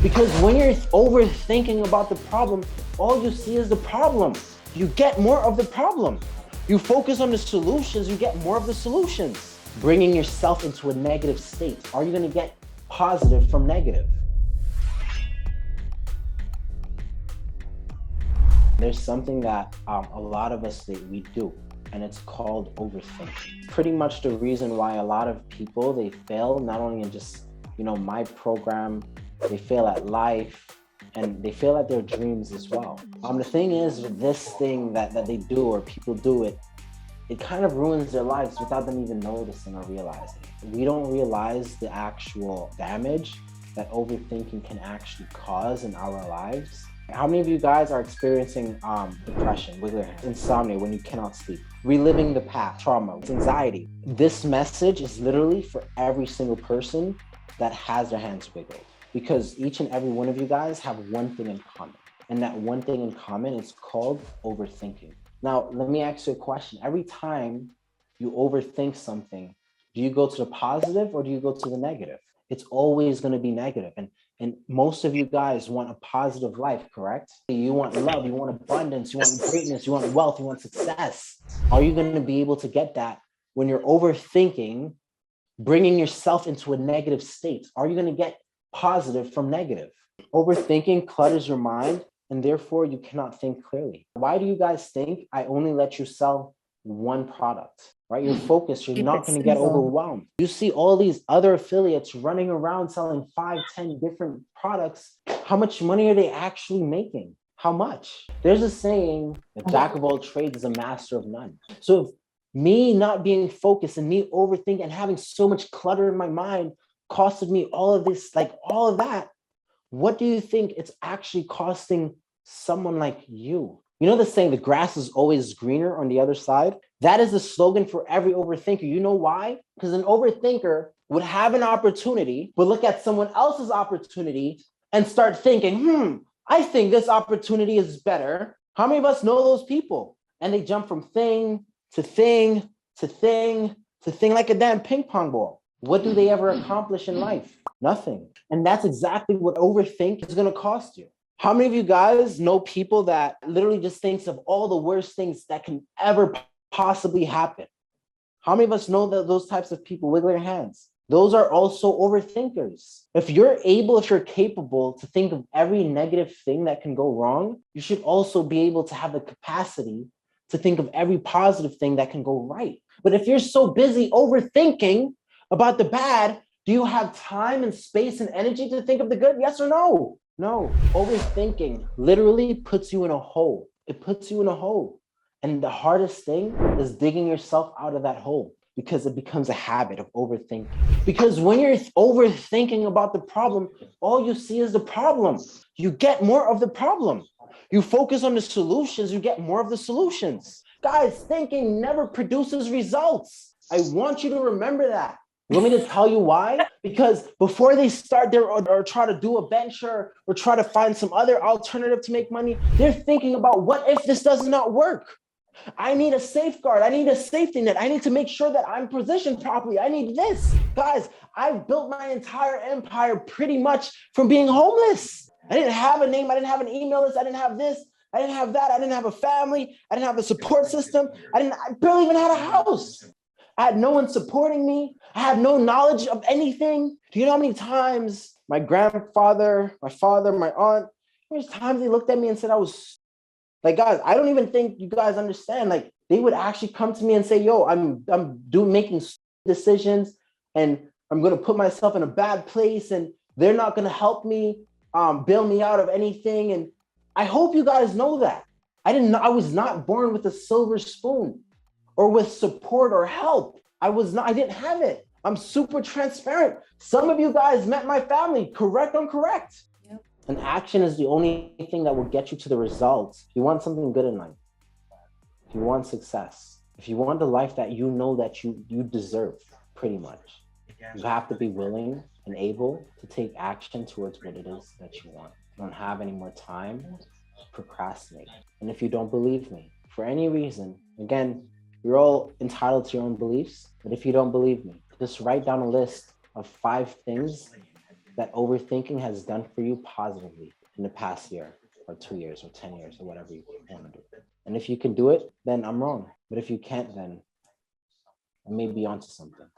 Because when you're overthinking about the problem, all you see is the problem. You get more of the problem. You focus on the solutions, you get more of the solutions. Bringing yourself into a negative state. Are you going to get positive from negative? There's something that a lot of us that we do, and it's called overthinking. Pretty much the reason why a lot of people, they fail, not only in just, my program, they fail at life, and they fail at their dreams as well. The thing is, with this thing that they do, or people do it, it kind of ruins their lives without them even noticing or realizing. We don't realize the actual damage that overthinking can actually cause in our lives. How many of you guys are experiencing depression, wiggle your hands, insomnia when you cannot sleep, reliving the past, trauma, anxiety? This message is literally for every single person that has their hands wiggled, because each and every one of you guys have one thing in common. And that one thing in common is called overthinking. Now, let me ask you a question. Every time you overthink something, do you go to the positive or do you go to the negative? It's always going to be negative. And most of you guys want a positive life, correct? You want love, you want abundance, you want greatness, you want wealth, you want success. Are you going to be able to get that when you're overthinking, bringing yourself into a negative state? Are you going to get positive from negative? Overthinking clutters your mind, and therefore you cannot think clearly. Why do you guys think I only let you sell one product, right? You're focused, you're not going to get overwhelmed. You see all these other affiliates running around selling 5, 10 different products. How much money are they actually making? How much? There's a saying, a jack of all trades is a master of none. So if me not being focused and me overthinking and having so much clutter in my mind costed me all of this, like all of that, what do you think it's actually costing someone like you? You know the saying, the grass is always greener on the other side? That is the slogan for every overthinker. You know why? Because an overthinker would have an opportunity, but look at someone else's opportunity and start thinking, I think this opportunity is better. How many of us know those people? And they jump from thing to thing to thing to thing like a damn ping pong ball. What do they ever accomplish in life? Nothing. And that's exactly what overthink is going to cost you. How many of you guys know people that literally just thinks of all the worst things that can ever possibly happen? How many of us know that those types of people? Wiggle your hands. Those are also overthinkers. If you're capable to think of every negative thing that can go wrong, you should also be able to have the capacity to think of every positive thing that can go right. But if you're so busy overthinking about the bad, do you have time and space and energy to think of the good? Yes or no? No. Overthinking literally puts you in a hole. It puts you in a hole. And the hardest thing is digging yourself out of that hole, because it becomes a habit of overthinking. Because when you're overthinking about the problem, all you see is the problem. You get more of the problem. You focus on the solutions, you get more of the solutions. Guys, thinking never produces results. I want you to remember that. You want me to tell you why? Because before they start there or try to do a venture or try to find some other alternative to make money, they're thinking about, what if this does not work? I need a safeguard. I need a safety net. I need to make sure that I'm positioned properly. I need this. Guys, I built my entire empire pretty much from being homeless. I didn't have a name. I didn't have an email list. I didn't have this. I didn't have that. I didn't have a family. I didn't have a support system. I barely even had a house. I had no one supporting me. I had no knowledge of anything. Do you know how many times my grandfather, my father, my aunt, how many times they looked at me and said I was like, guys, I don't even think you guys understand. Like, they would actually come to me and say, yo, I'm making decisions and I'm going to put myself in a bad place and they're not going to help me bail me out of anything. And I hope you guys know that. I was not born with a silver spoon or with support or help. I didn't have it. I'm super transparent. Some of you guys met my family, correct, incorrect. Yep. And action is the only thing that will get you to the results. If you want something good in life, if you want success, if you want the life that you know that you deserve, pretty much, you have to be willing and able to take action towards what it is that you want. You don't have any more time, procrastinate. And if you don't believe me, for any reason, again, you're all entitled to your own beliefs, but if you don't believe me, just write down a list of 5 things that overthinking has done for you positively in the past year or 2 years or 10 years or whatever you want to do. And if you can do it, then I'm wrong. But if you can't, then I may be onto something.